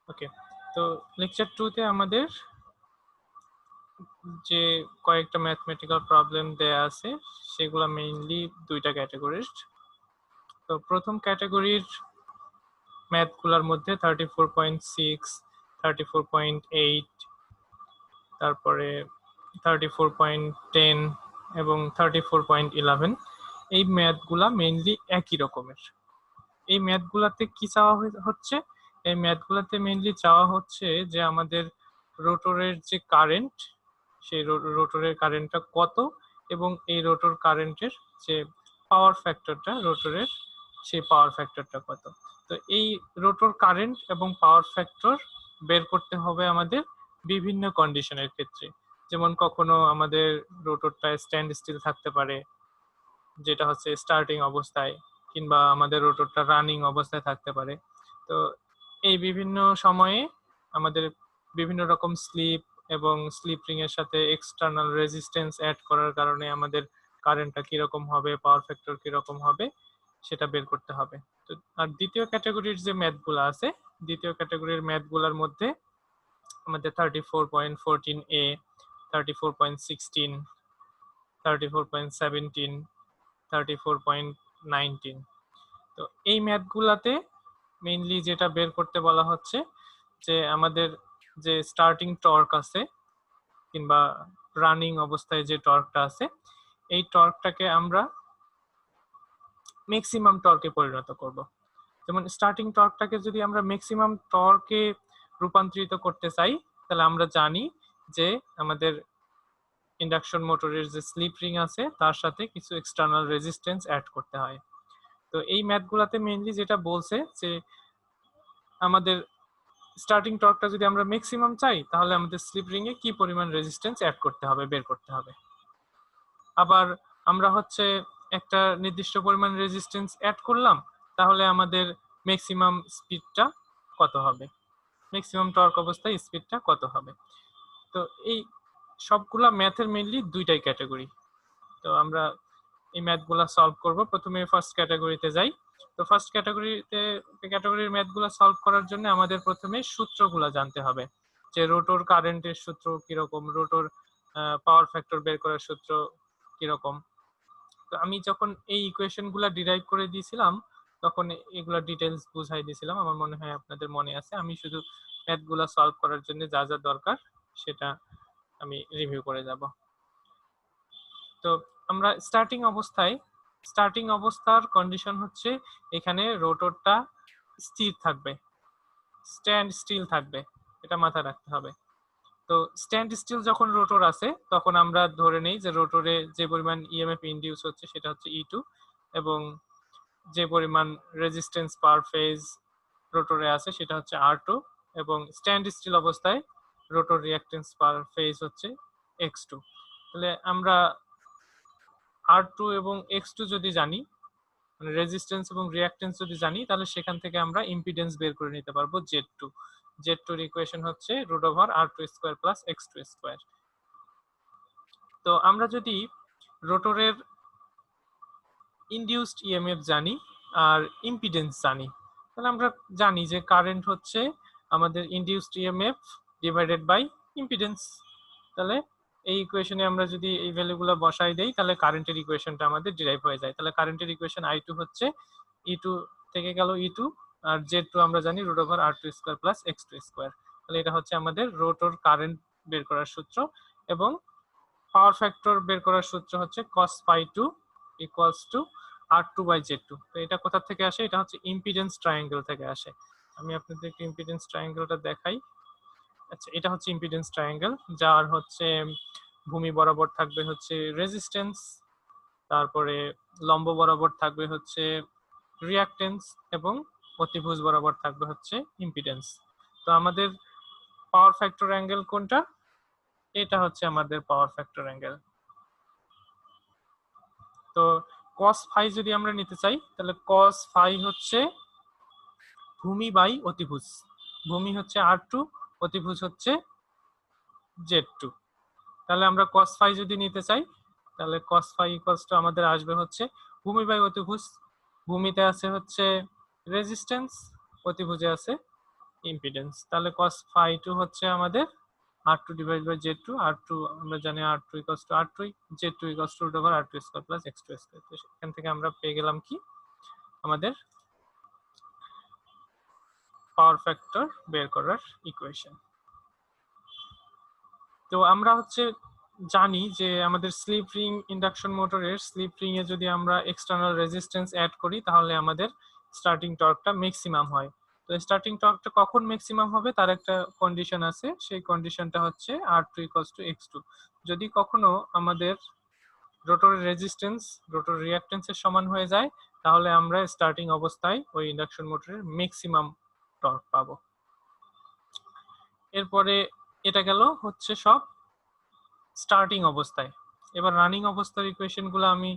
ওকে, তো লেকচার 2 তে আমাদের যে কয়েকটা ম্যাথমেটিক্যাল প্রবলেম দেয়া আছে সেগুলো মেইনলি দুইটা ক্যাটাগরির। তো প্রথম ক্যাটাগরির ম্যাথগুলোর মধ্যে 34.6, 34.8, তারপরে 34.10 এবং 34.11 এই ম্যাথগুলা মেইনলি একই রকমের। এই ম্যাথগুলাতে কি চাওয়া হচ্ছে? এই ম্যাথগুলাতে মেইনলি চাওয়া হচ্ছে যে আমাদের রোটরের যে কারেন্ট, সেই রোটরের কারেন্টটা কত এবং এই রোটর কারেন্টের যে পাওয়ার ফ্যাক্টরটা রোটরের, সেই পাওয়ার ফ্যাক্টরটা কত। তো এই রোটর কারেন্ট এবং পাওয়ার ফ্যাক্টর বের করতে হবে আমাদের বিভিন্ন কন্ডিশনের ক্ষেত্রে। যেমন কখনো আমাদের রোটরটা স্ট্যান্ড স্টিল থাকতে পারে, যেটা হচ্ছে স্টার্টিং অবস্থায়, কিংবা আমাদের রোটরটা রানিং অবস্থায় থাকতে পারে। তো এই বিভিন্ন সময়ে আমাদের বিভিন্ন রকম স্লিপ এবং স্লিপ রিং এর সাথে এক্সটার্নাল রেজিস্ট্যান্স অ্যাড করার কারণে আমাদের কারেন্টটা কিরকম হবে, পাওয়ার ফ্যাক্টর কিরকম হবে, সেটা বের করতে হবে। তো আর দ্বিতীয় ক্যাটাগরির যে ম্যাথগুলো আছে, দ্বিতীয় ক্যাটাগরির ম্যাথগুলোর মধ্যে আমাদের 34.14a, 34.16, 34.17, 34.19, তো এই ম্যাথগুলাতে মেইনলি যেটা বের করতে বলা হচ্ছে যে আমাদের যে স্টার্টিং টর্ক আছে কিংবা রানিং অবস্থায় যে টর্কটা আছে, এই টর্কটাকে আমরা ম্যাক্সিমাম টর্কে পরিণত করব। যেমন স্টার্টিং টর্কটাকে যদি আমরা ম্যাক্সিমাম টর্কে রূপান্তরিত করতে চাই, তাহলে আমরা জানি যে আমাদের ইন্ডাকশন মোটরের যে স্লিপ রিং আছে তার সাথে কিছু এক্সটার্নাল রেজিস্ট্যান্স অ্যাড করতে হয়। তো এই ম্যাথগুলাতে মেইনলি যেটা বলছে যে আমাদের স্টার্টিং টর্কটা যদি আমরা ম্যাক্সিমাম চাই, তাহলে আমাদের স্লিপ রিং এ কি পরিমাণ রেজিস্ট্যান্স অ্যাড করতে হবে বের করতে হবে। আবার আমরা হচ্ছে একটা নির্দিষ্ট পরিমাণ রেজিস্ট্যান্স অ্যাড করলাম, তাহলে আমাদের ম্যাক্সিমাম স্পিডটা কত হবে, ম্যাক্সিমাম টর্ক অবস্থায় স্পিডটা কত হবে। তো এই সবগুলা ম্যাথের মেইনলি দুইটাই ক্যাটাগরি। তো আমরা এই ম্যাথগুলা সলভ করব। প্রথমে ফার্স্ট ক্যাটাগরিতে যাই। তো ফার্স্ট ক্যাটাগরির ম্যাথগুলা সলভ করার জন্য আমাদের প্রথমে সূত্রগুলা জানতে হবে, যে রোটর কারেন্টের সূত্র কিরকম, রোটর পাওয়ার ফ্যাক্টর বের করার সূত্র কিরকম। তো আমি যখন এই ইকুয়েশন গুলা ডিরাইভ করে দিয়েছিলাম, তখন এগুলা ডিটেলস বুঝাই দিয়েছিলাম, আমার মনে হয় আপনাদের মনে আছে। আমি শুধু ম্যাথগুলা সলভ করার জন্য যা যা দরকার সেটা আমি রিভিউ করে যাব। তো আমরা স্টার্টিং অবস্থার কন্ডিশন হচ্ছে এখানে রোটরটা স্থির থাকবে, স্ট্যান্ড স্টিল থাকবে, এটা মাথায় রাখতে হবে। তো স্ট্যান্ড স্টিল যখন রোটর আছে, তখন আমরা ধরে নেই যে রোটরে যে পরিমাণ ইএমএফ ইনডিউস হচ্ছে সেটা হচ্ছে E2, এবং যে পরিমাণ রেজিস্ট্যান্স পার ফেজ রোটরে আছে সেটা হচ্ছে R2, এবং স্ট্যান্ড স্টিল অবস্থায় রোটর রিঅ্যাক্ট্যান্স পার ফেজ হচ্ছে X2। তাহলে আমরা R2 এবং X2 যদি জানি, মানে রেজিস্ট্যান্স এবং রিঅ্যাক্ট্যান্স যদি জানি, তাহলে সেখান থেকে আমরা ইম্পিডেন্স বের করে নিতে পারবো Z2। Z2 এর ইকুয়েশন হচ্ছে √R2² প্লাস X2²। তো আমরা যদি রোটরের ইনডিউসড ইএমএফ জানি আর ইম্পিডেন্স জানি, তাহলে আমরা জানি যে কারেন্ট হচ্ছে আমাদের induced EMF divided by impedance. তাহলে এই ইকুয়েশনে আমরা যদি এই ভ্যালুগুলো বসাই দেই, তাহলে কারেন্টের ইকুয়েশনটা আমাদের ডিরাইভ হয়ে যায়। তাহলে কারেন্টের ইকুয়েশন I2 হচ্ছে E2 থেকে গেল E2, আর Z2 আমরা জানি √R2² প্লাস X2²। তাহলে এটা হচ্ছে আমাদের রোটর কারেন্ট বের করার সূত্র, এবং পাওয়ার ফ্যাক্টর বের করার সূত্র হচ্ছে cos ∅2 ইকুয়ালস টু R2/Z2। তো এটা কোথা থেকে আসে? এটা হচ্ছে ইম্পিডেন্স ট্রায়াঙ্গেল থেকে আসে। আমি আপনাদেরকে ইম্পিডেন্স ট্রায়াঙ্গেলটা দেখাই। আচ্ছা, এটা হচ্ছে ইম্পিডেন্স ট্রায়াঙ্গেল, যার হচ্ছে ভূমি বরাবর থাকবে হচ্ছে রেজিস্ট্যান্স, তারপরে লম্ব বরাবর থাকবে হচ্ছে রিঅ্যাক্ট্যান্স, এবং অতিভুজ বরাবর থাকবে হচ্ছে ইম্পিডেন্স। তো আমাদের পাওয়ার ফ্যাক্টর অ্যাঙ্গেল কোনটা? এটা হচ্ছে আমাদের পাওয়ার ফ্যাক্টর অ্যাঙ্গেল। তো cos ফাই যদি আমরা নিতে চাই, তাহলে cos ফাই হচ্ছে ভূমি বাই অতিভুজ। ভূমি হচ্ছে R2, অতিভুজ হচ্ছে Z2। তাহলে আমরা cos ফাই যদি নিতে চাই, তাহলে cos ফাই ইকুয়ালস টু আমাদের আসবে হচ্ছে ভূমি বাই অতিভুজ। ভূমিতে আছে হচ্ছে রেজিস্ট্যান্স, অতিভুজে আছে ইম্পিডেন্স। তাহলে cos phi 2 হচ্ছে আমাদের r2 divide by z2, r2 আমরা জানি r2 equals to r2, z2 equals to root over r2 square plus x2 square. তো এখান থেকে আমরা পেয়ে গেলাম কি আমাদের পাওয়ার ফ্যাক্টর বের করার ইকুয়েশন। তো আমরা হচ্ছে জানি যে আমাদের স্লিপ রিং ইন্ডাকশন মোটরের স্লিপ রিং এ যদি আমরা এক্সটার্নাল রেজিস্ট্যান্স অ্যাড করি তাহলে আমাদের স্টার্টিং টর্কটা ম্যাক্সিমাম হয়। তো স্টার্টিং টর্কটা কখন ম্যাক্সিমাম হবে তার একটা কন্ডিশন আছে, সেই কন্ডিশনটা হচ্ছে r2 x2। যদি কখনো আমাদের রোটরের রেজিস্ট্যান্স রোটর রিঅ্যাকট্যান্সের সমান হয়ে যায় তাহলে আমরা স্টার্টিং অবস্থায় ওই ইন্ডাকশন মোটরের ম্যাক্সিমাম টর্ক পাবো। এরপরে এটা গেল হচ্ছে সব স্টার্টিং অবস্থায়। এবার রানিং অবস্থার ইকুয়েশনগুলো আমি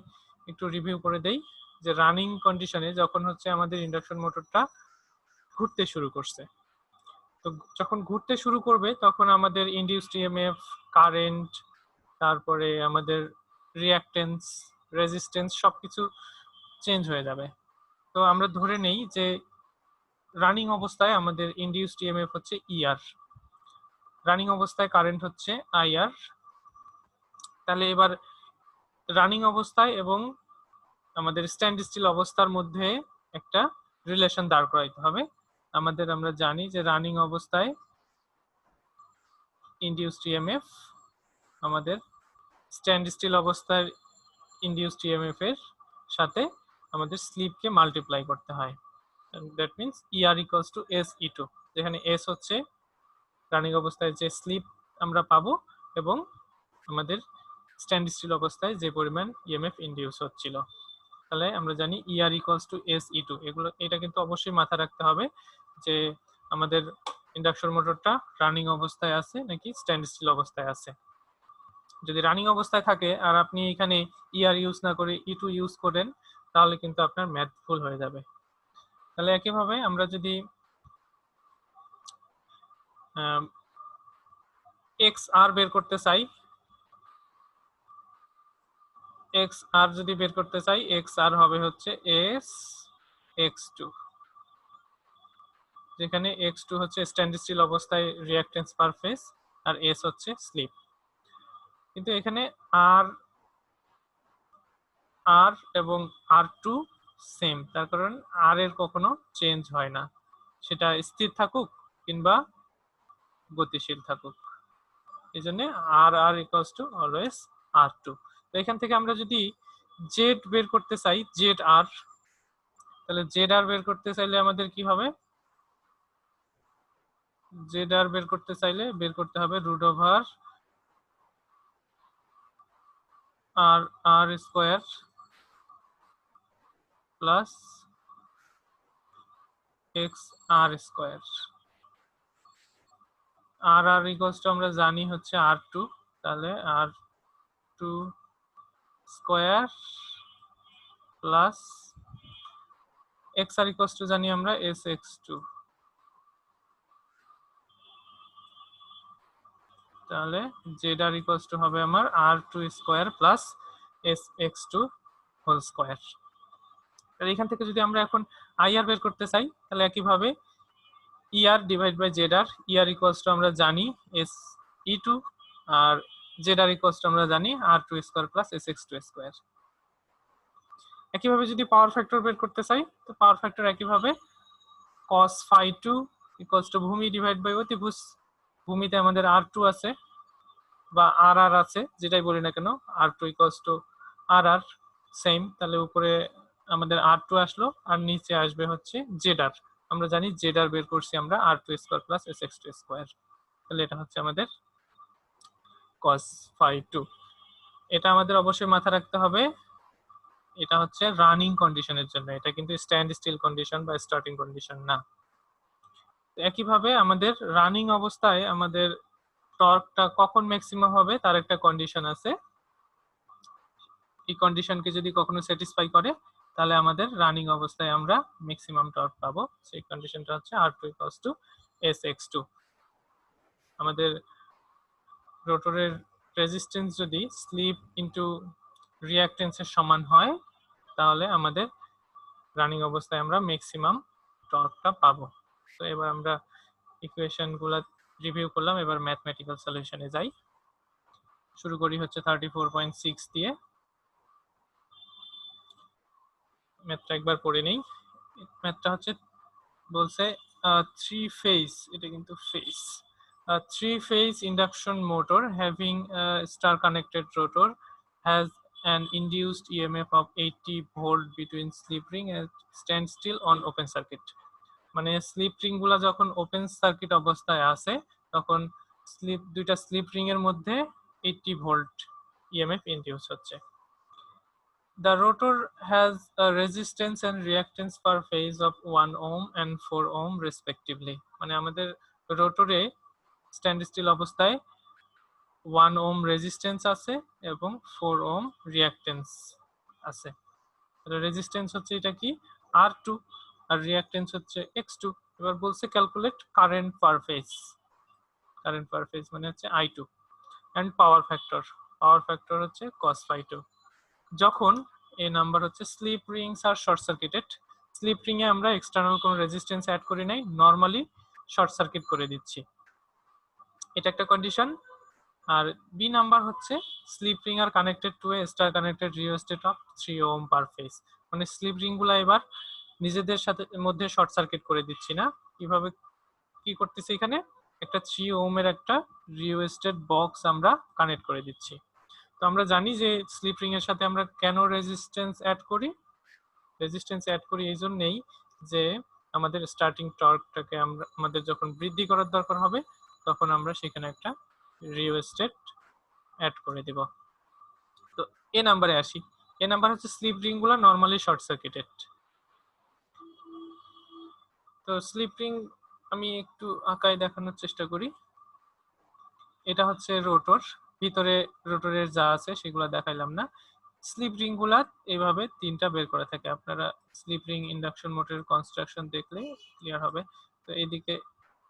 একটু রিভিউ করে দেই। যে রানিং কন্ডিশনে যখন হচ্ছে আমাদের ইন্ডাকশন মোটরটা ঘুরতে শুরু করছে, তো যখন ঘুরতে শুরু করবে তখন আমাদের ইনডিউসড ইএমএফ, কারেন্ট, তারপরে আমাদের রিঅ্যাকট্যান্স, রেজিস্ট্যান্স সবকিছু চেঞ্জ হয়ে যাবে। তো আমরা ধরে নেই যে রানিং অবস্থায় আমাদের ইনডিউসড ইএমএফ হচ্ছে ইআর, রানিং অবস্থায় কারেন্ট হচ্ছে আইআর। তাহলে এবার রানিং অবস্থায় এবং আমাদের স্ট্যান্ড স্টিল অবস্থার মধ্যে একটা রিলেশন দাঁড় করাইতে হবে। আমরা জানি যে রানিং অবস্থায় ইনডিউসড ইএমএফ আমাদের স্ট্যান্ড স্টিল অবস্থার ইনডিউসড ইএমএফ এর সাথে আমাদের স্লিপকে মাল্টিপ্লাই করতে হয়। That means ER equals to S E two, যেখানে এস হচ্ছে রানিং অবস্থায় যে স্লিপ আমরা পাবো এবং আমাদের স্ট্যান্ড স্টিল অবস্থায় যে পরিমাণ ইএমএফ ইনডিউস হচ্ছিল। তাহলে আমরা জানি ER equals to S E two. এটা কিন্তু অবশ্যই মাথায় রাখতে হবে যে আমাদের ইন্ডাকশন মোটরটা রানিং অবস্থায় আছে নাকি স্ট্যান্ড স্টিল অবস্থায় আছে। যদি রানিং অবস্থায় থাকে আর আপনি এখানে ইআর ইউজ না করে ই2 ইউজ করেন তাহলে কিন্তু আপনার ম্যাথ ভুল হয়ে যাবে। তাহলে একইভাবে আমরা যদি এক্স আর বের করতে চাই, এক্স আর যদি বের করতে চাই এক্স আর হবে হচ্ছে এস এক্স2, যেখানে x2 হচ্ছে স্ট্যান্ড স্টিল অবস্থায় রিঅ্যাকট্যান্স পার ফেজ আর s হচ্ছে স্লিপ। কিন্তু এখানে আর আর এবং r2 সেম, তার কারণ আর এর কখনো চেঞ্জ হয় না, সেটা স্থির থাকুক কিংবা গতিশীল থাকুক। এই জন্য আর R equals two always r2। তো এখান থেকে আমরা যদি জেড বের করতে চাই, জেড আর, তাহলে জেড আর বের করতে চাইলে আমাদের কি হবে, জেড আর বের করতে চাইলে বের করতে হবে root over R R square plus X R square. আর আর ইকুয়ালস টু আমরা জানি হচ্ছে r2, তাহলে r2 square plus X R equals to জানি আমরা sx2, তাহলে জেড আর ইকুয়ালস টু হবে আমার r2 square plus sx2 whole square. তাহলে এখান থেকে যদি আমরা এখন আইআর বের করতে চাই তাহলে একইভাবে ER divide by Z R, ER equals to আমরা জানি এস ই2 আর জেড আর ইকুয়ালস টু আমরা জানি r2 square plus sx2 square. একইভাবে যদি পাওয়ার ফ্যাক্টর বের করতে চাই তো পাওয়ার ফ্যাক্টর একইভাবে cos phi2 ইকুয়ালস টু ভূমি ডিভাইড বাই অতিভুজ, ভূমিতে আমাদের r2 আছে বা আর আর আছে যেটাই বলি না কেন, r2 ইকুয়ালস টু আর আর সেম, তাহলে উপরে আমাদের r2 আসলো আর নিচে আসবে হচ্ছে জেড আর। আমরা জানি জেড আর বের করছি আমরা r2 square plus sx2 square, তাহলে এটা হচ্ছে আমাদের cos phi2। এটা আমাদের অবশ্যই মাথায় রাখতে হবে, এটা হচ্ছে রানিং কন্ডিশনের জন্য, এটা কিন্তু স্ট্যান্ড স্টিল কন্ডিশন বা স্টার্টিং কন্ডিশন না। একইভাবে আমাদের রানিং অবস্থায় আমাদের টর্কটা কখন ম্যাক্সিমাম হবে তার একটা কন্ডিশন আছে, এই কন্ডিশনকে যদি কখনো স্যাটিসফাই করে তাহলে আমাদের রানিং অবস্থায় আমরা ম্যাক্সিমাম টর্ক পাবো। সেই কন্ডিশনটা হচ্ছে r2 sx2। আমাদের রোটরের রেজিস্ট্যান্স যদি স্লিপ ইনটু রিঅ্যাকট্যান্সের সমান হয় তাহলে আমাদের রানিং অবস্থায় আমরা ম্যাক্সিমাম টর্কটা পাবো। তো এবার আমরা ইকুয়েশন গুলা রিভিউ করলাম, এবার ম্যাথমেটিক্যাল সলিউশনে যাই। শুরু করি হচ্ছে 34.6 দিয়ে। ম্যাথটা একবার পড়ে নেই। ম্যাথটা হচ্ছে বলছে থ্রি ফেজ, এটা কিন্তু phase, three phase induction motor having star connected rotor has an induced EMF of 80 volt between slip ring and standstill on open circuit. মানে স্লিপ রিং গুলা যখন ওপেন সার্কিট অবস্থায় আছে তখন দুইটা স্লিপ রিং এর মধ্যে 80 ভোল্ট ইএমএফ ইনডিউস হচ্ছে। The rotor has a resistance and reactance per phase of 1 ohm and 4 ohm respectively. মানে আমাদের রোটরে স্ট্যান্ড স্টিল অবস্থায় 1 ওহম রেজিস্ট্যান্স আছে এবং 4 ওহম রিঅ্যাকট্যান্স আছে। রেজিস্ট্যান্স হচ্ছে এটা কি R2 আর রিঅ্যাকট্যান্স হচ্ছে X2। এবার বলছে calculate current per phase. Current per phase মানে হচ্ছে I2 and power factor. Power factor হচ্ছে cos phi2। যখন এই নাম্বার হচ্ছে slip rings are short circuited, slip ring এ আমরা এক্সটার্নাল কোনো রেজিস্ট্যান্স অ্যাড করি নাই, নরমালি শর্ট সার্কিট করে দিচ্ছি, এটা একটা কন্ডিশন। আর বি নাম্বার হচ্ছে slip ring are connected to a star connected rheostat of 3 ohm per phase. মানে স্লিপ রিং গুলা এবার নিজেদের সাথে মধ্যে শর্ট সার্কিট করে দিচ্ছি না, কিভাবে কি করতেছি, এখানে একটা 3 ওহমের একটা রিওস্টেট বক্স আমরা কানেক্ট করে দিচ্ছি। তো আমরা জানি যে স্লিপ রিং এর সাথে আমরা কেন রেজিস্ট্যান্স অ্যাড করি, রেজিস্ট্যান্স অ্যাড করি এই জন্যই যে আমাদের স্টার্টিং টর্কটাকে আমরা আমাদের যখন বৃদ্ধি করার দরকার হবে তখন আমরা সেখানে একটা রিওস্টেট অ্যাড করে দিব। তো এ নাম্বারে আসি। এ নাম্বার হচ্ছে স্লিপ রিং গুলো নরমালি শর্ট সার্কিটেড। তো স্লিপ রিং আমি একটু আঁকায় দেখানোর চেষ্টা করি। এটা হচ্ছে রোটর, ভিতরে রোটরের যা আছে সেগুলো দেখাইলাম না। স্লিপ রিং গুলা এইভাবে তিনটা বের করে থাকে, আপনারা স্লিপ রিং ইন্ডাকশন মোটরের কনস্ট্রাকশন দেখলে ক্লিয়ার হবে। তো এইদিকে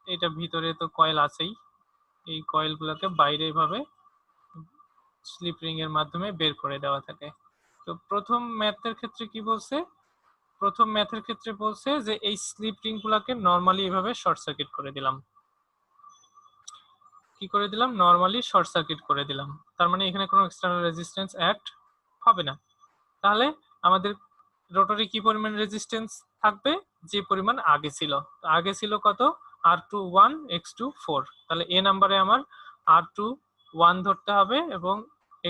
এটা ভিতরে তো কয়েল আছেই, এই কয়েল গুলাকে বাইরে এইভাবে স্লিপ রিং এর মাধ্যমে বের করে দেওয়া থাকে। তো প্রথম ম্যাথের ক্ষেত্রে কি বলছে, প্রথম ম্যাথের ক্ষেত্রে বলছে যে এই স্লিপ রিং গুলাকে নরমালি এভাবে শর্ট সার্কিট করে দিলাম। কি করে দিলাম, নরমালি শর্ট সার্কিট করে দিলাম, তার মানে এখানে কোনো এক্সটার্নাল রেজিস্ট্যান্স অ্যাড হবে না। তাহলে আমাদের রোটরে কি পরিমাণ রেজিস্ট্যান্স থাকবে, যে পরিমাণ আগে ছিল। আগে ছিল কত, R2 1 X2 4। তাহলে এ নাম্বারে আমার R2 1 ধরতে হবে এবং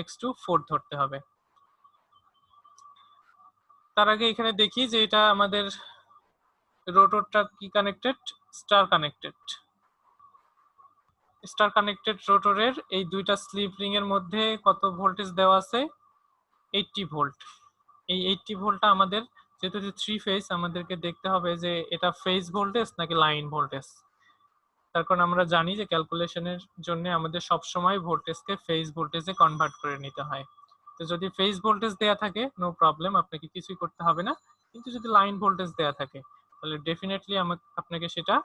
X2 4 ধরতে হবে। তার আগে এখানে দেখি যে এটা আমাদের রোটরটা কি connected, star connected. Star connected রোটরের এই দুইটা স্লিপ রিং এর মধ্যে কত ভোল্টেজ দেওয়া আছে, 80 ভোল্ট। এই 80 ভোল্টটা আমাদের যেহেতু থ্রি ফেজ, আমাদেরকে দেখতে হবে যে এটা ফেজ ভোল্টেজ নাকি লাইন ভোল্টেজ। তার কারণ আমরা জানি যে ক্যালকুলেশনের জন্য আমাদের সব সময় ভোল্টেজকে ফেজ ভোল্টেজে কনভার্ট করে নিতে হয়। তো যদি ফেজ ভোল্টেজ দেয়া থাকে নো প্রবলেম, আপনাকে কিছুই করতে হবে না। কিন্তু যদি লাইন ভোল্টেজ দেয়া থাকে তাহলে ডেফিনেটলি আপনাকে সেটা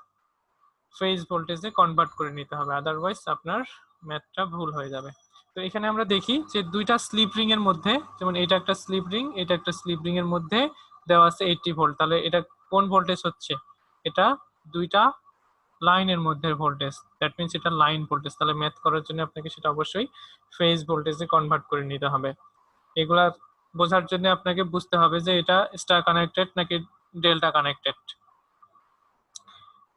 ফেজ ভোল্টেজে কনভার্ট করে নিতে হবে, আদারওয়াইজ আপনার ম্যাথটা ভুল হয়ে যাবে। তো এখানে আমরা দেখি যে দুইটা স্লিপ রিং এর মধ্যে, যেমন এটা একটা স্লিপ রিং, এটা একটা স্লিপ রিং এর মধ্যে দেওয়া আছে 80 ভোল্ট। তাহলে এটা কোন ভোল্টেজ হচ্ছে, এটা দুইটা লাইনের মধ্যে ভোল্টেজ, দ্যাট মিন্স এটা লাইন ভোল্টেজ। তাহলে ম্যাথ করার জন্য আপনাকে সেটা অবশ্যই ফেজ ভোল্টেজে কনভার্ট করে নিতে হবে। এগুলা বোঝার জন্য আপনাকে বুঝতে হবে যে এটা স্টার কানেক্টেড নাকি ডেল্টা কানেক্টেড।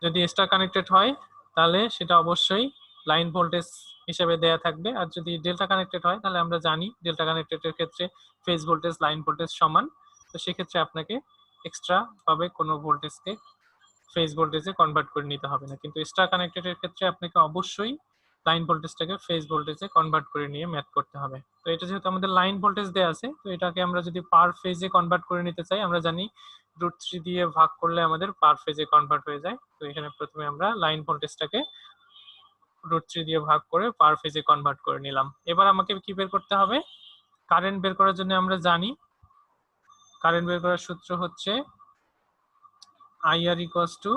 যদি স্টার কানেক্টেড হয় তাহলে সেটা অবশ্যই লাইন ভোল্টেজ হিসেবে দেয়া থাকবে, আর যদি ডেল্টা কানেক্টেড হয় তাহলে আমরা জানি ডেল্টা কানেক্টেডের ক্ষেত্রে ফেজ ভোল্টেজ লাইন ভোল্টেজ সমান। তো সেক্ষেত্রে আপনাকে এক্সট্রা ভাবে কোনো ভোল্টেজকে ফেজ ভোল্টেজে কনভার্ট করে নিতে হবে না, কিন্তু স্টার কানেক্টেডের ক্ষেত্রে আপনাকে অবশ্যই লাইন ভোল্টেজটাকে ফেজ ভোল্টেজে কনভার্ট করে নিয়ে ম্যাথ করতে হবে। তো এটা যেহেতু আমাদের লাইন ভোল্টেজ দেয়া আছে, তো এটাকে আমরা যদি পার ফেজে কনভার্ট করে নিতে চাই, আমরা জানি √3 দিয়ে ভাগ করলে আমাদের পার ফেজে কনভার্ট হয়ে যায়। তো এখানে প্রথমে আমরা লাইন ভোল্টেজটাকে √3 দিয়ে ভাগ করে পার ফেজে কনভার্ট করে নিলাম। এবার আমাকে কি বের করতে হবে, কারেন্ট বের করার জন্য আমরা জানি কারেন্ট বের করার সূত্র হচ্ছে IR ইকুয়ালস টু,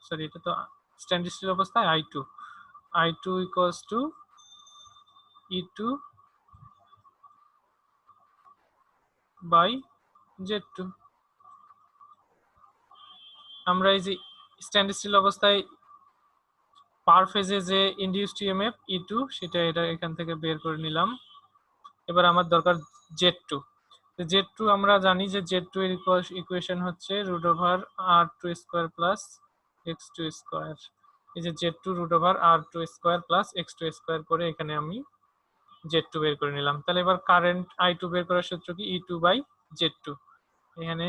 সরি এটা তো স্ট্যান্ড স্টিল অবস্থায় I2 equals to E2 by Z2। আমরা এই যে স্ট্যান্ড স্টিল অবস্থায় পার ফেজে যে ইনডিউসড ইএমএফ E2 সেটা এটা এখান থেকে বের করে নিলাম। এবার আমার দরকার Z2। Z2 আমরা জানি যে Z2 এর ইকুয়েশন হচ্ছে √R2² প্লাস x2 স্কয়ার। এই যে Z2 √R2² plus x2 square করে এখানে আমি Z2 বের করে নিলাম। তাহলে এবার কারেন্ট I2 বের করার সূত্র কি E2/Z2। এখানে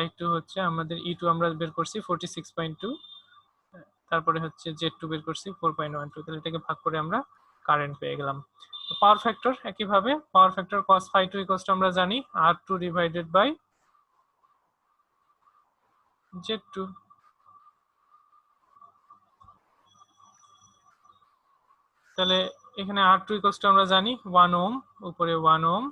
I2 হচ্ছে আমাদের E2 আমরা বের করছি 46.2, তারপরে হচ্ছে Z2 বের করছি 4.12। তাহলে এটাকে ভাগ করে আমরা কারেন্ট পেয়ে গেলাম। পাওয়ার ফ্যাক্টর একইভাবে পাওয়ার ফ্যাক্টর cos phi2 আমরা জানি R2 ডিভাইডেড বাই Z2। তাহলে এখানে R2 আমরা জানি 1 ওহম, উপরে 1 ওহম,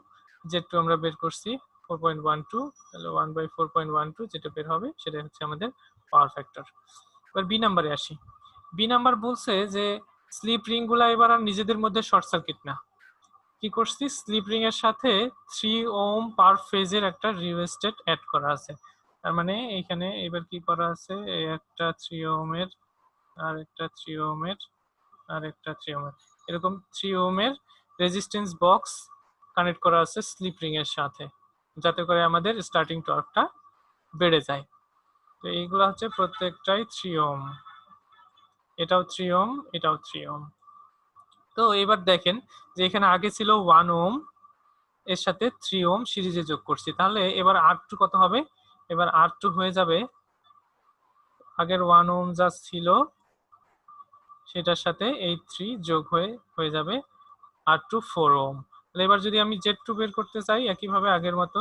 Z2 আমরা বের করছি 4.12, তাহলে 1/4.12 যেটা বের হবে সেটা হচ্ছে আমাদের পাওয়ার ফ্যাক্টর। এবার বি নাম্বারে আসি। বি নাম্বার বলছে যে স্লিপ রিং গুলা এবার আর নিজেদের মধ্যে শর্ট সার্কিট না। কি করছি, স্লিপ রিং এর সাথে 3 ওহম পার ফেজের একটা রিওয়েস্টেড অ্যাড করা আছে। তার মানে এখানে এবার কি করা আছে, একটা 3 ওহমের আর একটা 3 ওহমের আর একটা 3 ওহমের, এরকম 3 ওহমের রেজিস্ট্যান্স বক্স কানেক্ট করা আছে স্লিপ রিং এর সাথে, যাতে করে আমাদের স্টার্টিং টর্কটা বেড়ে যায়। তো এইগুলো হচ্ছে প্রত্যেকটাই 3 ওহম, এটাও 3 ওহম, এটাও 3 ওহম। তো এবার দেখেন যে এখানে আগে ছিল 1 ওহম, এর সাথে 3 ওহম সিরিজে যোগ করছি, তাহলে এবার R2 কত হবে, এবার R2 হয়ে যাবে আগের 1 ওহম যা ছিল সেটার সাথে এই 3 যোগ হয়ে যাবে R2 4 ওহম। তাহলে এবার যদি আমি Z2 বের করতে চাই একইভাবে আগের মতো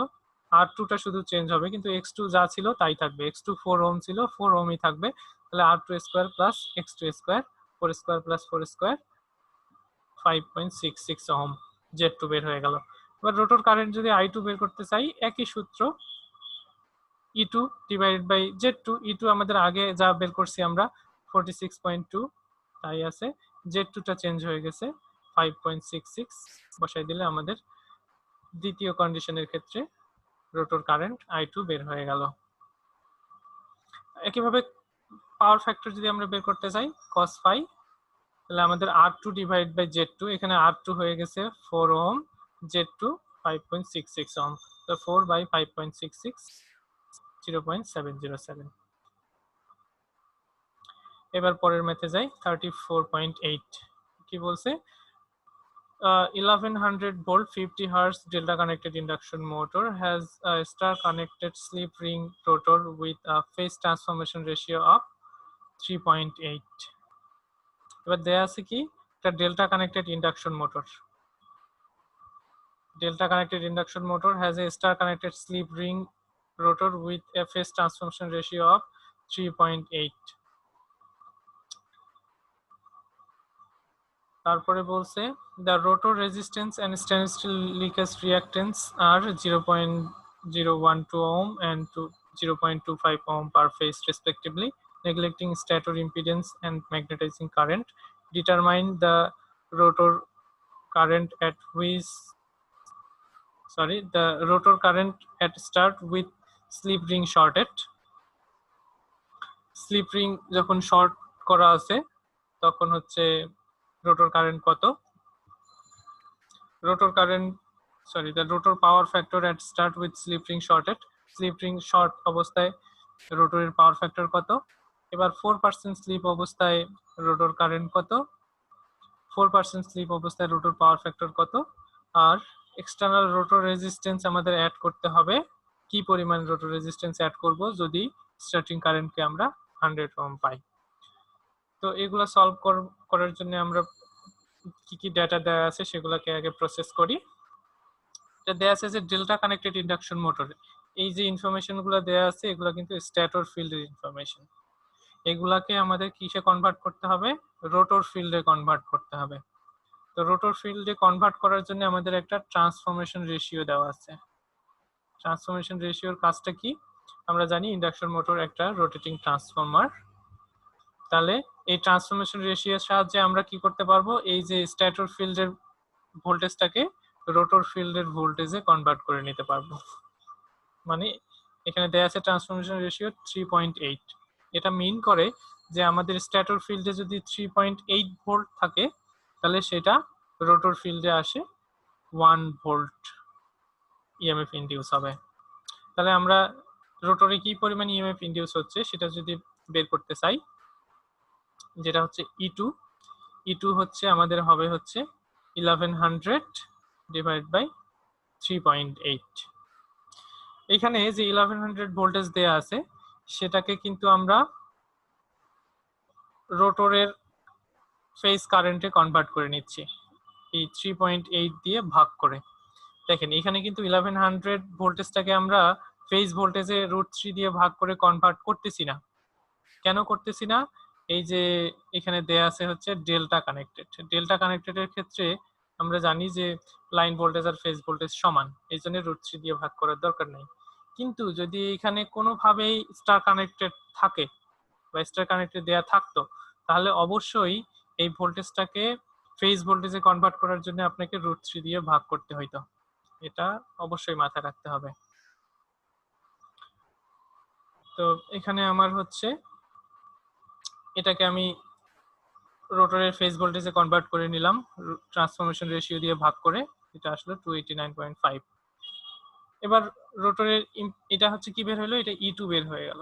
R2 টা শুধু চেঞ্জ হবে, কিন্তু X2 যা ছিল তাই থাকবে। X2 4 ওহম ছিল, 4 ওহমই থাকবে। তাহলে R2 square plus X2 square, 4 square plus 4 square 5.66 ohm Z2 বের হয়ে গেল। এবার রোটর কারেন্ট যদি I2 বের করতে চাই একই সূত্র, E2 divided by Z2। E2 আমাদের আগে যা বের করছি আমরা 46.2 তাই আছে, Z2 টা চেঞ্জ হয়ে গেছে 5.66 বসাই দিলে আমাদের দ্বিতীয় কন্ডিশনের ক্ষেত্রে রোটর কারেন্ট I2 বের হয়ে গেল। একইভাবে পাওয়ার ফ্যাক্টর যদি আমরা বের করতে চাই cos phi, তাহলে আমাদের R2 ডিভাইড বাই Z2, এখানে R2 হয়ে গেছে 4 ওহম, Z2 5.66 ওহম, তো 4/5.66 0.707। এবার পরের ম্যাথে যাই 34.8। কি বলছে, 1100 volt 50 hertz delta connected induction motor has a star connected slip ring rotor with a phase transformation ratio of 3.8। এবার দেয়া আছে কি একটা delta connected induction motor. Delta connected induction motor has a star connected slip ring rotor with a phase transformation ratio of 3.8। তারপরে বলছে the rotor resistance and stainless steel leakage reactance are 0.012 ohm and 0.25 ohm per phase respectively, neglecting stator impedance and magnetizing current. Determine the rotor current at start with slip ring shorted। Slip ring যখন short করা আছে তখন হচ্ছে rotor current কত, rotor current the rotor power factor at start with slip ring shorted। Slip ring short অবস্থায় রোটরের power factor কত। এবার 4% স্লিপ অবস্থায় রোটর কারেন্ট কত, 4% স্লিপ অবস্থায় রোটর পাওয়ার ফ্যাক্টর কত, আর এক্সটার্নাল রোটর রেজিস্ট্যান্স আমাদের অ্যাড করতে হবে। কি পরিমাণ রোটর রেজিস্ট্যান্স অ্যাড করব যদি স্টার্টিং কারেন্টকে আমরা 100 ওহম পাই। তো এগুলো সলভ করার জন্য আমরা কি কি ডেটা দেওয়া আছে সেগুলোকে আগে প্রসেস করি। এটা দেওয়া আছে যে ডেল্টা কানেক্টেড ইন্ডাকশন মোটর, এই যে ইনফরমেশন গুলো দেওয়া আছে এগুলো কিন্তু স্ট্যাটর ফিল্ডের ইনফরমেশন। এগুলাকে আমাদের কিসে কনভার্ট করতে হবে, রোটর ফিল্ডে কনভার্ট করতে হবে। তো রোটর ফিল্ডে কনভার্ট করার জন্য আমাদের একটা ট্রান্সফরমেশন রেশিও দেওয়া আছে। ট্রান্সফরমেশন রেশিওর কাজটা কি আমরা জানি, ইন্ডাকশন মোটর একটা রোটেটিং ট্রান্সফরমার। তাহলে এই ট্রান্সফরমেশন রেশিওর সাহায্যে আমরা কি করতে পারবো, এই যে স্ট্যাটর ফিল্ডের ভোল্টেজটাকে রোটর ফিল্ডের ভোল্টেজে কনভার্ট করে নিতে পারবো। মানে এখানে দেয়া আছে ট্রান্সফরমেশন রেশিও 3.8। এটা মিন করে যে আমাদের স্ট্যাটর ফিল্ডে যদি 3.8 ভোল্ট থাকে তাহলে সেটা রোটর ফিল্ডে আসে 1 ভোল্ট ইএমএফ ইনডিউস হবে। তাহলে আমরা রোটরে কি পরিমাণ ইএমএফ ইনডিউস হচ্ছে সেটা যদি বের করতে চাই, যেটা হচ্ছে E2 হচ্ছে আমাদের হবে হচ্ছে 1100 ডিভাইড বাই 3.8। এখানে যে 1100 ভোল্টেজ দেয়া আছে সেটাকে কিন্তু আমরা রোটরের ফেজ কারেন্টে কনভার্ট করে নিচ্ছি এই 3.8 দিয়ে ভাগ করে। দেখেন এখানে কিন্তু 1100 ভোল্টেজটাকে আমরা ফেজ ভোল্টেজে √3 দিয়ে ভাগ করে কনভার্ট করতেছি না। কেন করতেছি না? এই যে এখানে দেয়া আছে হচ্ছে ডেল্টা কানেক্টেড। ডেল্টা কানেক্টেডের ক্ষেত্রে আমরা জানি যে লাইন ভোল্টেজ আর ফেজ ভোল্টেজ সমান, এই জন্য √3 দিয়ে ভাগ করার দরকার নেই। কিন্তু যদি এখানে কোনোভাবেই স্টার কানেক্টেড থাকে বা স্টার কানেক্টেড দেয়া থাকতো তাহলে অবশ্যই এই ভোল্টেজটাকে ফেজ ভোল্টেজে কনভার্ট করার জন্য আপনাকে √3 দিয়ে ভাগ করতে হইতো। এটা অবশ্যই মাথায় রাখতে হবে। তো এখানে আমার হচ্ছে এটাকে আমি রোটরের ফেজ ভোল্টেজে কনভার্ট করে নিলাম ট্রান্সফরমেশন রেশিও দিয়ে ভাগ করে, এটা আসলে 289.5। এবার রোটরের এটা হচ্ছে কি বের হলো, এটা E2 বের হয়ে গেল।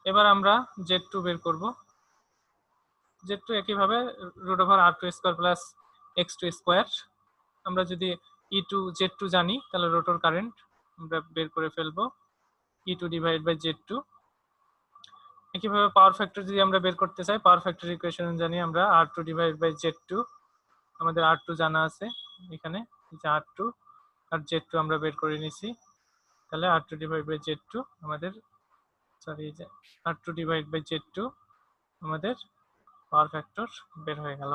এবার আমরা Z2 বের করব। Z2 একইভাবে √R2² প্লাস X2 স্কয়ার। আমরা যদি E2 Z2 জানি তাহলে রোটর কারেন্ট আমরা বের করে ফেলবো E2 ডিভাইড বাই Z2। একইভাবে পাওয়ার ফ্যাক্টর যদি আমরা বের করতে চাই, পাওয়ার ফ্যাক্টর ইকুয়েশন জানি আমরা R2 ডিভাইড বাই Z2। আমাদের R2 জানা আছে এখানে, যে R2 আর Z2 আমরা বের করে নিছি। তাহলে R2 ডিভাইড বাই Z2 আমাদের যে R2 ডিভাইড বাই Z2 আমাদের পাওয়ার ফ্যাক্টর বের হয়ে গেল।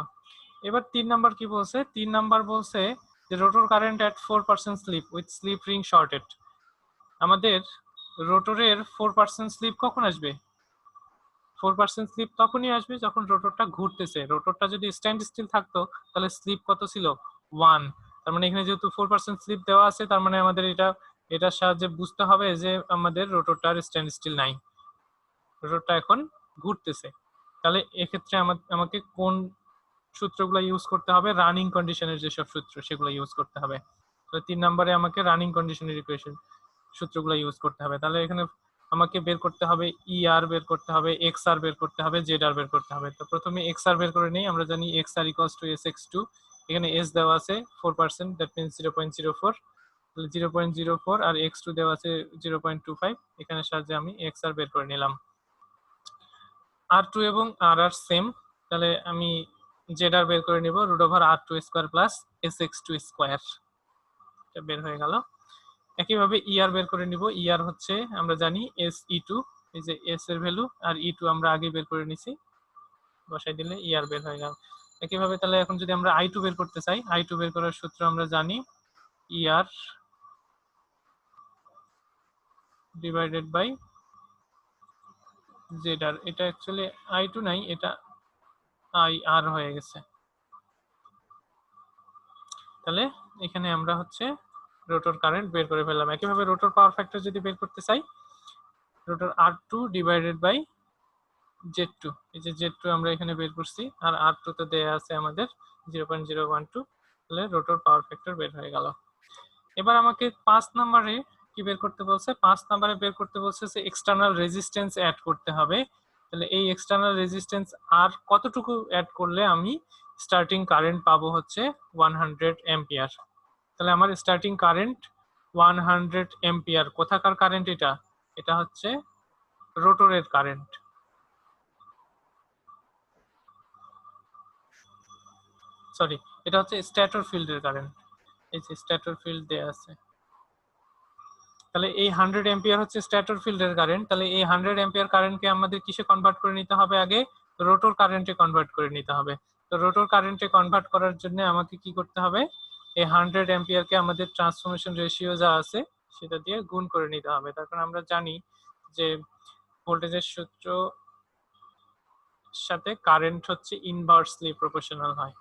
এবার 3 নাম্বার কি বলছে? 3 নাম্বার বলছে যে rotor current at 4% slip with slip ring shorted. আমাদের রোটরের 4% স্লিপ কখন আসবে? 4% স্লিপ তখনই আসবে যখন রোটরটা ঘুরতেছে। রোটরটা যদি স্ট্যান্ড স্টিল থাকতো তাহলে স্লিপ কত ছিল? 1। তার মানে এখানে যেহেতু 4% স্লিপ দেওয়া আছে তার মানে আমাদের এটার সাহায্যে বুঝতে হবে যে আমাদের রোটরটার স্ট্যান্ড স্টিল নাই, রোটরটা এখন ঘুরতেছে। তাহলে এক্ষেত্রে আমাকে কোন সূত্রগুলো ইউজ করতে হবে? রানিং কন্ডিশনের যেসব সূত্র সেগুলো ইউজ করতে হবে। তো 3 নম্বরে আমাকে রানিং কন্ডিশনের ইকুয়েশন সূত্রগুলো ইউজ করতে হবে। তাহলে এখানে আমাকে বের করতে হবে ER বের করতে হবে, XR বের করতে হবে, ZR বের করতে হবে। তো প্রথমে XR বের করে নেই। আমরা জানি XR = SX2। এখানে S দেওয়া আছে 4%, দ্যাট মিন্স 0.04। তাহলে 0.04 আর X2 দেওয়া আছে 0.25। এখানে সাহায্যে আমি XR বের করে নিলাম। R2 এবং RR সেম, তাহলে আমি ZR বের করে নিব √R2² প্লাস SX2 স্কয়ার। এটা বের হয়ে গেল। একইভাবে ER বের করে নিব। ER হচ্ছে আমরা জানি SE2, এই যে S এর ভ্যালু, আর E2 আমরা আগে বের করে নিছি, বসাই দিলে ER বের হয়ে গেল। একইভাবে তাহলে এখন যদি আমরা I2 বের করতে চাই, I2 বের করার সূত্র আমরা জানি ER ডিভাইডেড বাই ZR। এটা অ্যাকচুয়ালি I2 নাই, এটা IR হয়ে গেছে। তাহলে এখানে আমরা হচ্ছে রোটর কারেন্ট বের করে ফেললাম। একইভাবে রোটর পাওয়ার ফ্যাক্টর যদি বের করতে চাই, rotor R2 divided by Z2। এই যে Z2 আমরা এখানে বের করছি, আর R2 তো দেয়া আছে আমাদের 0.012। তাহলে রোটর পাওয়ার ফ্যাক্টর বের হয়ে গেল। এবার আমাকে 5 নম্বরে কি বের করতে বলছে? 5 নম্বরে বের করতে বলছে যে এক্সটার্নাল রেজিস্ট্যান্স অ্যাড করতে হবে। তাহলে এই এক্সটার্নাল রেজিস্ট্যান্স আর কতটুকু অ্যাড করলে আমি স্টার্টিং কারেন্ট পাবো হচ্ছে 100 অ্যাম্পিয়ার। তাহলে আমার স্টার্টিং কারেন্ট 100 অ্যাম্পিয়ার। কোথাকার কারেন্ট এটা? এটা হচ্ছে রোটরের কারেন্ট। সরি, এটা হচ্ছে স্ট্যাটর ফিল্ডের কারেন্ট। এই যে স্ট্যাটর ফিল্ড দেয়া আছে। তাহলে এই 100 অ্যাম্পিয়ার হচ্ছে স্ট্যাটর ফিল্ডের কারেন্ট। তাহলে এই 100 অ্যাম্পিয়ার কারেন্টকে আমাদের কিসে কনভার্ট করে নিতে হবে? আগে রোটর কারেন্টে কনভার্ট করে নিতে হবে। তো রোটর কারেন্টে কনভার্ট করার জন্য আমাকে কি করতে হবে? এই 100 অ্যাম্পিয়ারকে আমাদের ট্রান্সফরমেশন রেশিও যা আছে সেটা দিয়ে গুণ করে নিতে হবে। তার কারণ আমরা জানি যে ভোল্টেজের সূত্র সাথে কারেন্ট হচ্ছে ইনভার্সলি প্রপোর্শনাল হয়।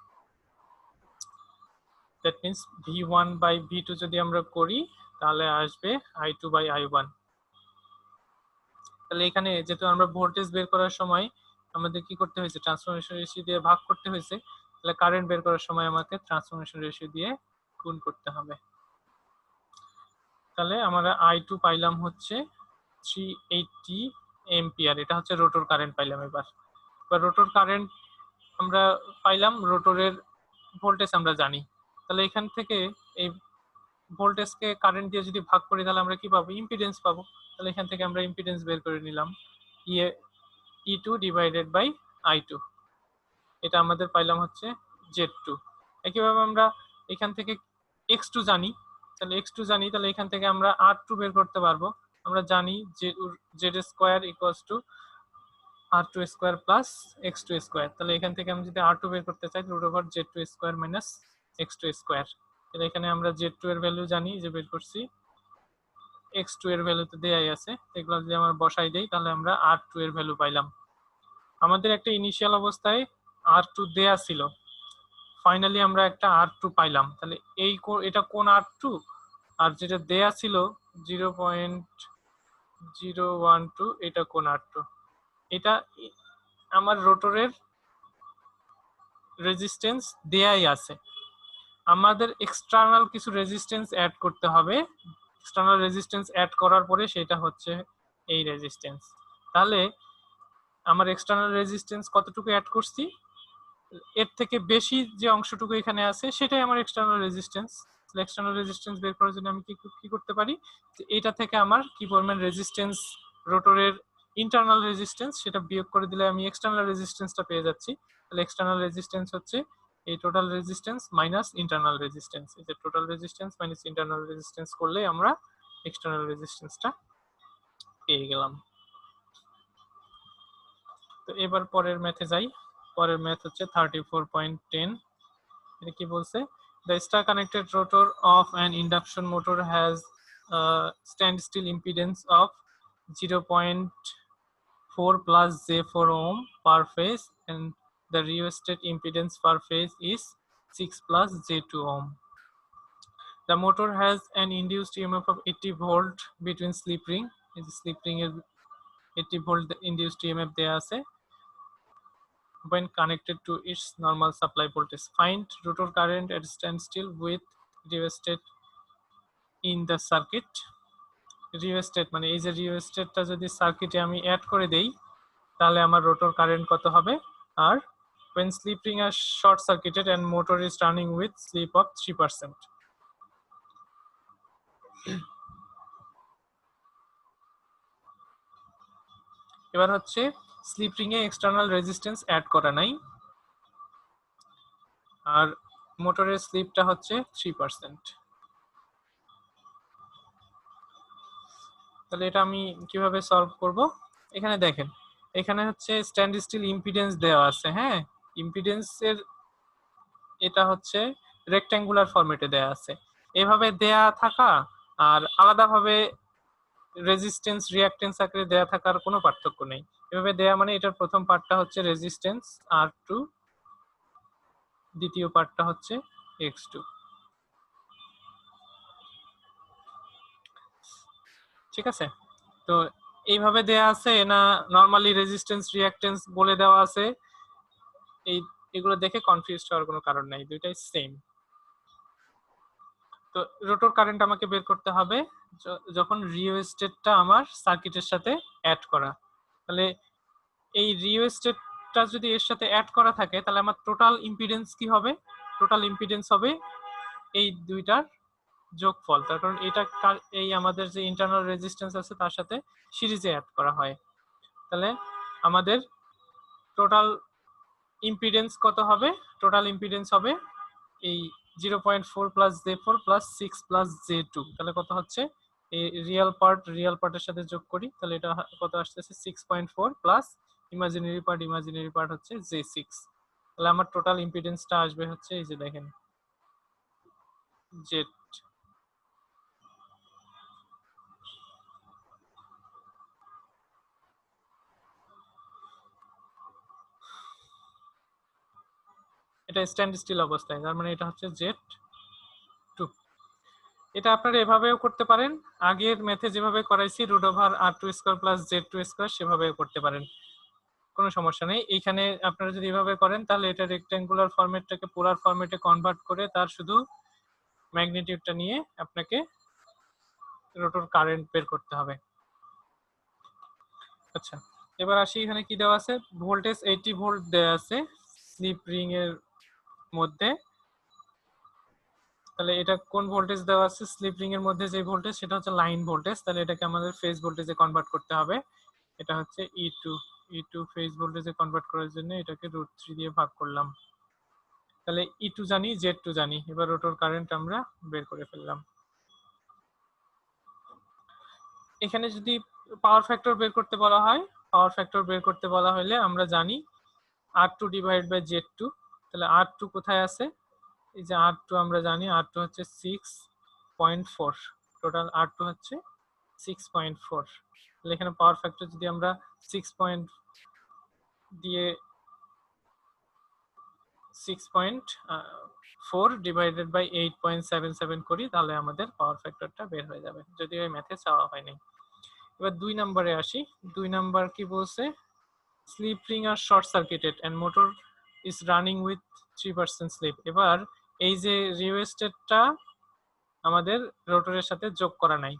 That means V1 by V2 যদি আমরা করি তাহলে আসবে I2 বাই I1। তাহলে এখানে যেহেতু আমরা ভোল্টেজ বের করার সময় আমাদের কি করতে হয়েছে, ট্রান্সফরমেশন রেশিও দিয়ে ভাগ করতে হয়েছে, তাহলে কারেন্ট বের করার সময় আমাকে ট্রান্সফরমেশন রেশিও দিয়ে গুণ করতে হবে। তাহলে আমরা I2 পাইলাম হচ্ছে 380 এম্পিয়ার, এটা হচ্ছে রোটর কারেন্ট পাইলাম। এবার রোটর কারেন্ট আমরা পাইলাম, রোটরের ভোল্টেজ আমরা জানি, তাহলে এখান থেকে এই ভোল্টেজকে কারেন্ট দিয়ে যদি ভাগ করি তাহলে আমরা কি পাবো, ইম্পিডেন্স পাবো। তাহলে এখান থেকে আমরা ইম্পিডেন্স বের করে নিলাম, E2 ডিভাইডেড বাই I2, এটা আমাদের পাইলাম হচ্ছে Z2। একইভাবে আমরা এখান থেকে X2 জানি, তাহলে X2 জানি, তাহলে এখান থেকে আমরা R2 বের করতে পারবো। আমরা জানি যে Z square equals to R2 square plus X2 square, তাহলে এখান থেকে আমি যদি R2 বের করতে চাই root over Z2 square minus X2 square, তাহলে এখানে আমরা Z2 এর ভ্যালু জানি যে বের করছি, X2 এর ভ্যালু তো দেয়াই আছে, এগুলো যদি আমরা বসাই দেই তাহলে আমরা R2 এর ভ্যালু পাইলাম। আমাদের একটা ইনিশিয়াল অবস্থায় R2 দেয়া ছিল, ফাইনালি আমরা একটা R2 পাইলাম, তাহলে এটা কোন R2, আর যেটা দেয়া ছিল 0.012 এটা কোন R2, এটা আমার রোটরের রেজিস্ট্যান্স দেয়াই আছে, আমাদের এক্সটার্নাল কিছু রেজিস্ট্যান্স অ্যাড করতে হবে। এক্সটার্নাল রেজিস্ট্যান্স অ্যাড করার পরে সেটা হচ্ছে এই রেজিস্ট্যান্স। তাহলে আমার এক্সটার্নাল রেজিস্ট্যান্স কতটুকু অ্যাড করছি, এর থেকে বেশি যে অংশটুকু এখানে আছে সেটাই আমার এক্সটার্নাল রেজিস্ট্যান্স। এক্সটার্নাল রেজিস্ট্যান্স বের করার জন্য আমি কি করতে পারি, যে এটা থেকে আমার কি পরিমাণ রেজিস্ট্যান্স রোটরের ইন্টারনাল রেজিস্ট্যান্স সেটা বিয়োগ করে দিলে আমি এক্সটার্নাল রেজিস্ট্যান্সটা পেয়ে যাচ্ছি। তাহলে এক্সটার্নাল রেজিস্ট্যান্স হচ্ছে এই total resistance minus internal resistance, এই যে total resistance minus internal resistance করলে আমরা এক্সটার্নাল রেজিস্ট্যান্সটা পেয়ে গেলাম। তো এবার পরের ম্যাথে যাই, পরের ম্যাথ হচ্ছে 34.10। এটা কি বলছে, the star connected rotor of an induction motor has a standstill impedance of 0.4 plus J4 ohm per phase and the rheostat impedance per phase is 6 plus J2 ohm. The motor has an induced EMF of 80 volt between slip ring, is slip ring এর 80 volt induced EMF দেয়া আছে when connected to its normal supply voltage. Find rotor current at standstill with rheostat in the circuit. Rheostat মানে এই যে rheostatটা যদি সার্কিটে আমি add করে দেই তাহলে আমার রোটর কারেন্ট কত হবে, আর when slip ring are short circuited and motor is running with slip of 3%. এবার হচ্ছে স্লিপ রিং এ এক্সটার্নাল রেজিস্ট্যান্স অ্যাড করা নাই, আর মোটরের স্লিপটা হচ্ছে 3%। তাহলে এটা আমি কিভাবে সলভ করব, এখানে দেখেন এখানে হচ্ছে স্ট্যান্ড স্টিল ইম্পিডেন্স দেওয়া আছে, হ্যাঁ ইম্পিডেন্সের এটা হচ্ছে রেক্ট্যাঙ্গুলার ফরম্যাটে দেওয়া আছে। এভাবে দেয়া থাকা আর আলাদাভাবে রেজিস্ট্যান্স রিঅ্যাকট্যান্স আকারে দেয়া থাকার কোনো পার্থক্য নেই। এভাবে দেয়া মানে এটার প্রথম পার্টটা হচ্ছে রেজিস্ট্যান্স R2, দ্বিতীয় পার্টটা হচ্ছে X2। ঠিক আছে, তো এইভাবে দেয়া আছে না নরমালি রেজিস্ট্যান্স রিঅ্যাকট্যান্স বলে দেওয়া আছে, এই এগুলো দেখে কনফিউজ হওয়ার কোনো কারণ নাই, দুইটাই সেম। তো রোটর কারেন্ট আমাকে বের করতে হবে যখন রিওস্টেটটা আমার সার্কিটের সাথে অ্যাড করা, তাহলে এই রিওস্টেটটা যদি এর সাথে অ্যাড করা থাকে তাহলে আমার টোটাল ইম্পিডেন্স কি হবে, টোটাল ইম্পিডেন্স হবে এই দুইটার যোগফল, তার কারণ এটা এই আমাদের যে ইন্টারনাল রেজিস্ট্যান্স আছে তার সাথে সিরিজে অ্যাড করা হয়। তাহলে আমাদের টোটাল ইম্পিডেন্স কত হবে, টোটাল ইম্পিডেন্স হবে এই 0.4 plus J4 plus 6 plus J2, তাহলে কত হচ্ছে এই রিয়েল পার্টের সাথে যোগ করি তাহলে এটা কত আসতেছে 6.4 প্লাস ইমাজিনারি পার্ট হচ্ছে J6, তাহলে আমার টোটাল ইম্পিডেন্সটা আসবে হচ্ছে এই যে দেখেন Z। এটা স্ট্যান্ড স্টিল অবস্থায়, তার মানে এটা হচ্ছে Z2। এটা আপনারা এভাবেও করতে পারেন, আগের ম্যাথে যেভাবে করাইছি √r² প্লাস z² সেভাবেও করতে পারেন, কোনো সমস্যা নেই। এইখানে আপনারা যদি এভাবে করেন তাহলে এটা রেক্ট্যাঙ্গুলার ফরম্যাটটাকে পোলার ফরম্যাটে কনভার্ট করে তার শুধু ম্যাগনিটিউডটা নিয়ে আপনাকে রোটর কারেন্ট বের করতে হবে। আচ্ছা, এবার আসি এখানে কি দেওয়া আছে, ভোল্টেজ 80 ভোল্ট দেওয়া আছে স্লিপ রিং এর মধ্যে। তাহলে এটা কোন ভোল্টেজ দেওয়া আছে স্লিপ রিং এর মধ্যে, যে ভোল্টেজ সেটা হচ্ছে লাইন ভোল্টেজ, তাহলে এটাকে আমাদের ফেজ ভোল্টেজে কনভার্ট করতে হবে। এটা হচ্ছে E2 ফেজ ভোল্টেজে কনভার্ট করার জন্য এটাকে √3 দিয়ে ভাগ করলাম। তাহলে E2 জানি, Z2 জানি, এবার রোটর কারেন্ট আমরা বের করে ফেললাম। এখানে যদি পাওয়ার ফ্যাক্টর বের করতে বলা হয়, পাওয়ার ফ্যাক্টর বের করতে বলা হলে আমরা জানি R2 ডিভাইড বাই Z2। তাহলে R2 কোথায় আছে, এই যে R2 আমরা জানি R2 হচ্ছে 6.4, টোটাল R2 হচ্ছে 6.4। তাহলে এখানে পাওয়ার ফ্যাক্টর যদি আমরা 6 দিয়ে 6.4 ডিভাইডেড বাই 8.77 করি তাহলে আমাদের পাওয়ার ফ্যাক্টরটা বের হয়ে যাবে, যদিও এই ম্যাথে চাওয়া হয়নি। এবার 2 নম্বরে আসি। 2 নাম্বার কি বলছে, slip ring are short circuited and motor is running with 3% slip. এবার এই যে রিওয়েস্টেডটা আমাদের রোটরের সাথে যোগ করা নাই,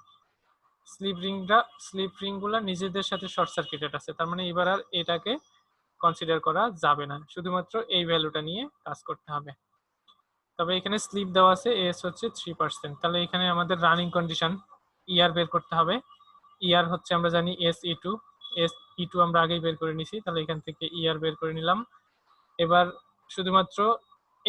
স্লিপ রিংগুলো নিজেদের সাথে শর্ট সার্কিটেড আছে, তার মানে এবার আর এটাকে কনসিডার করা যাবে না, শুধুমাত্র এই ভ্যালুটা নিয়ে কাজ করতে হবে। তবে এখানে স্লিপ দেওয়া আছে এস হচ্ছে 3%, তাহলে এখানে আমাদের রানিং কন্ডিশন ইয়ার বের করতে হবে। ইয়ার হচ্ছে আমরা জানি SE2 আমরা আগেই বের করে নিছি, তাহলে এখান থেকে ইয়ার বের করে নিলাম। এবার শুধুমাত্র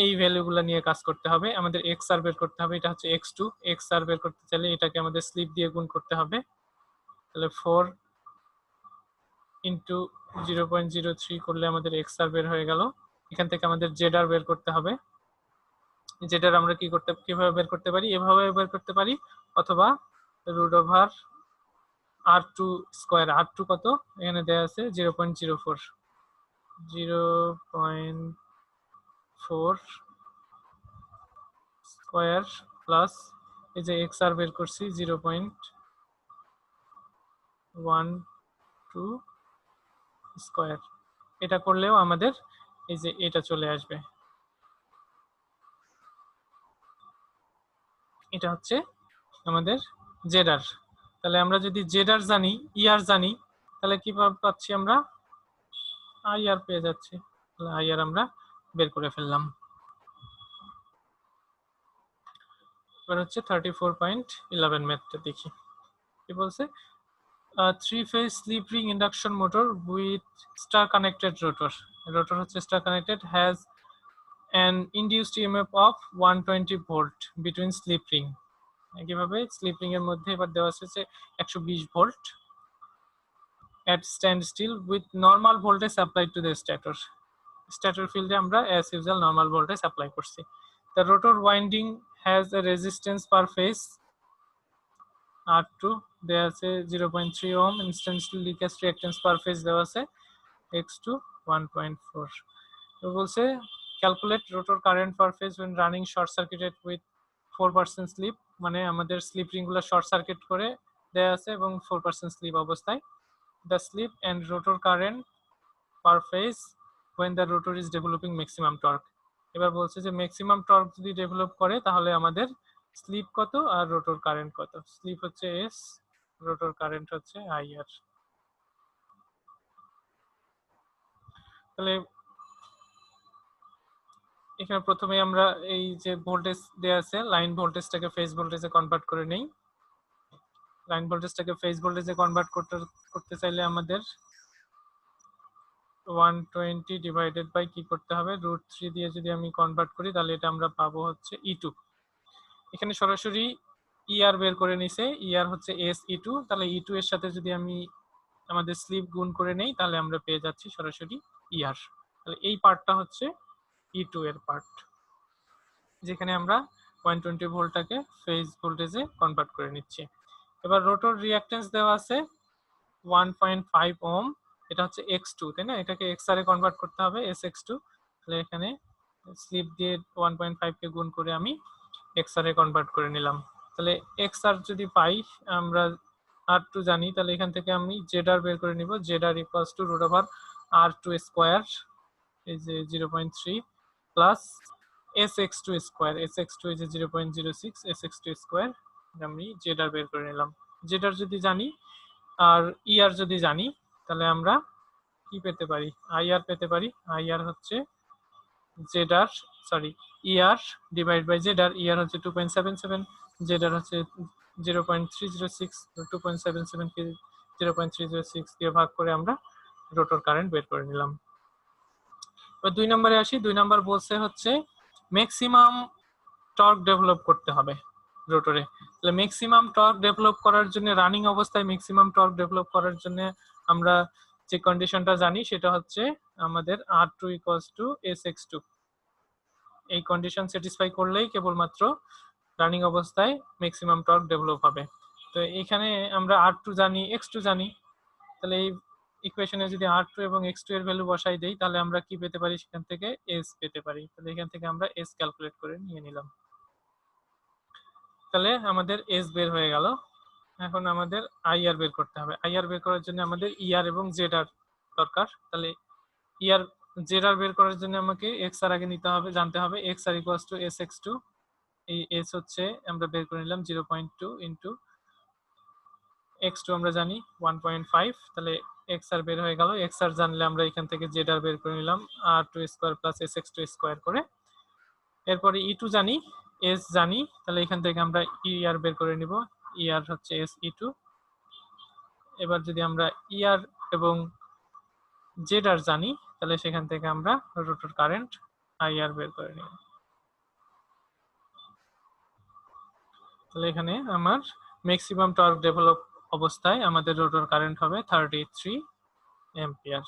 এই ভ্যালুগুলো নিয়ে কাজ করতে হবে, আমাদের XR বের করতে হবে, এটা হচ্ছে X2। XR বের করতে চাইলে এটাকে আমাদের স্লিপ দিয়ে গুণ করতে হবে, তাহলে 4 ইন্টু 0.03 করলে আমাদের XR বের হয়ে গেল। এখান থেকে আমাদের ZR বের করতে হবে। ZR আমরা কিভাবে বের করতে পারি, এভাবে বের করতে পারি, অথবা √R2²। R2 কত এখানে দেওয়া আছে 0.04, 0.4 স্কয়ার প্লাস এই যে XR বের করছি 0.12 স্কয়ার। এটা করলেও আমাদের এই যে এটা চলে আসবে, এটা হচ্ছে আমাদের ZR। তাহলে আমরা যদি ZR জানি, ER জানি, তাহলে কি পাচ্ছি আমরা, IR পেয়ে যাচ্ছি। তাহলে IR আমরা বের করে ফেললাম। এবার হচ্ছে 34.11 ম্যাথটা দেখি কি বলছে। 3-phase slip ring induction motor with star connected rotor. Rotor হচ্ছে star connected, has an induced EMF of 120 volt between slip ring. একইভাবে স্লিপ রিং এর মধ্যে এবার দেওয়া আছে 120 volt at standstill with normal voltage applied to the stator. স্ট্যাটর ফিল্ডে আমরা as usual normal voltage apply করছি। The rotor winding has a resistance per phase R2 দেওয়া আছে 0.3 ohm, instantly leakage reactance per phase দেওয়া আছে X2 1.4। তো বলছে calculate rotor current per phase when running short circuited with 4% slip, মানে আমাদের slip রিংগুলো short circuit করে দেওয়া আছে এবং 4% স্লিপ অবস্থায়। The slip and rotor current per phase when the rotor is developing maximum torque। এবার বলছে যে ম্যাক্সিমাম টর্ক যদি ডেভেলপ করে তাহলে আমাদের স্লিপ কত আর রোটর কারেন্ট কত। স্লিপ হচ্ছে S, রোটর কারেন্ট হচ্ছে IR। তাহলে এখানে প্রথমে আমরা এই যে ভোল্টেজ দেয়া আছে লাইন ভোল্টেজটাকে ফেজ ভোল্টেজে কনভার্ট করে নেই। লাইন ভোল্টেজটাকে ফেজ ভোল্টেজে কনভার্ট করতে চাইলে আমাদের 120 ডিভাইডেড বাই কি করতে হবে, √3 দিয়ে যদি আমি কনভার্ট করি তাহলে এটা আমরা পাবো হচ্ছে E2। এখানে সরাসরি ER বের করে নিছে, ER হচ্ছে SE2, তাহলে E2 এর সাথে যদি আমি আমাদের স্লিপ গুণ করে নেই তাহলে আমরা পেয়ে যাচ্ছি সরাসরি ER। তাহলে এই পার্টটা হচ্ছে E2 এর পার্ট, যেখানে আমরা 120 ভোল্টটাকে ফেজ ভোল্টেজে কনভার্ট করে নিচ্ছি। এবার রোটর রিঅ্যাকট্যান্স দেওয়া আছে 1.5 ওহম, এটা হচ্ছে X2 তাই না, এটাকে XR এ কনভার্ট করতে হবে SX2। তাহলে এখানে স্লিপ দিয়ে 1.5 কে গুণ করে আমি XR এ কনভার্ট করে নিলাম। তাহলে এক্স আর যদি পাই, আমরা R2 জানি, তাহলে এখান থেকে আমি জেড বের করে নিব। Z equals to root over R2 square, এই যে 0.3 প্লাস SX2 স্কোয়ার, SX2 এই যে 0.06, SX2 স্কোয়ার আমি জেড বের করে নিলাম। জেড যদি জানি আর ER যদি জানি, তাহলে আমরা কি পেতে পারি, IR পেতে পারি। IR হচ্ছে জেডার, সরি ER ডিভাইড বাই জেডার। ER হচ্ছে 2.77, জেডার হচ্ছে 0.306, 2.77 কে 0.306 দিয়ে ভাগ করে আমরা রোটর কারেন্ট বের করে নিলাম। এবার 2 নম্বরে আসি। 2 নম্বর বলছে হচ্ছে ম্যাক্সিমাম টর্ক ডেভেলপ করতে হবে রোটরে। তাহলে ম্যাক্সিমাম টর্ক ডেভেলপ করার জন্য, রানিং অবস্থায় ম্যাক্সিমাম টর্ক ডেভেলপ করার জন্য আমরা যে কন্ডিশনটা জানি সেটা হচ্ছে আমাদের R2 ইকুয়ালস টু SX2। এই কন্ডিশন স্যাটিসফাই করলেই কেবলমাত্র রানিং অবস্থায় ম্যাক্সিমাম টর্ক ডেভেলপ হবে। তো এখানে আমরা R2 জানি, X2 জানি, তাহলে এই ইকুয়েশনে যদি R2 এবং X2 এর ভ্যালু বসাই দেই, তাহলে আমরা কি পেতে পারি, সেখান থেকে S পেতে পারি। তাহলে এখান থেকে আমরা S ক্যালকুলেট করে নিয়ে নিলাম। তাহলে আমাদের S বের হয়ে গেল। এখন আমাদের IR বের করতে হবে। IR বের করার জন্য আমাদের ER এবং ZR দরকার। তাহলে ER ZR বের করার জন্য আমাকে XR আগে নিতে হবে, জানতে হবে। XR ইকুয়ালস টু SX2, এই S হচ্ছে আমরা বের করে নিলাম 0.2 ইন্টু X2 আমরা জানি 1.5, তাহলে XR বের হয়ে গেল। XR জানলে আমরা এখান থেকে ZR বের করে নিলাম R2 square plus SX2 square করে। এরপরে E2 জানি, S জানি, তাহলে এখান থেকে আমরা ER বের করে নিব। ER হচ্ছে SE2। এবার যদি আমরা ER এবং ZR জানি, তাহলে সেখান থেকে আমরা রোটর কারেন্ট IR বের করে নিব। তাহলে এখানে আমার ম্যাক্সিমাম টর্ক ডেভেলপ অবস্থায় আমাদের রোটর কারেন্ট হবে 33 অ্যাম্পিয়ার।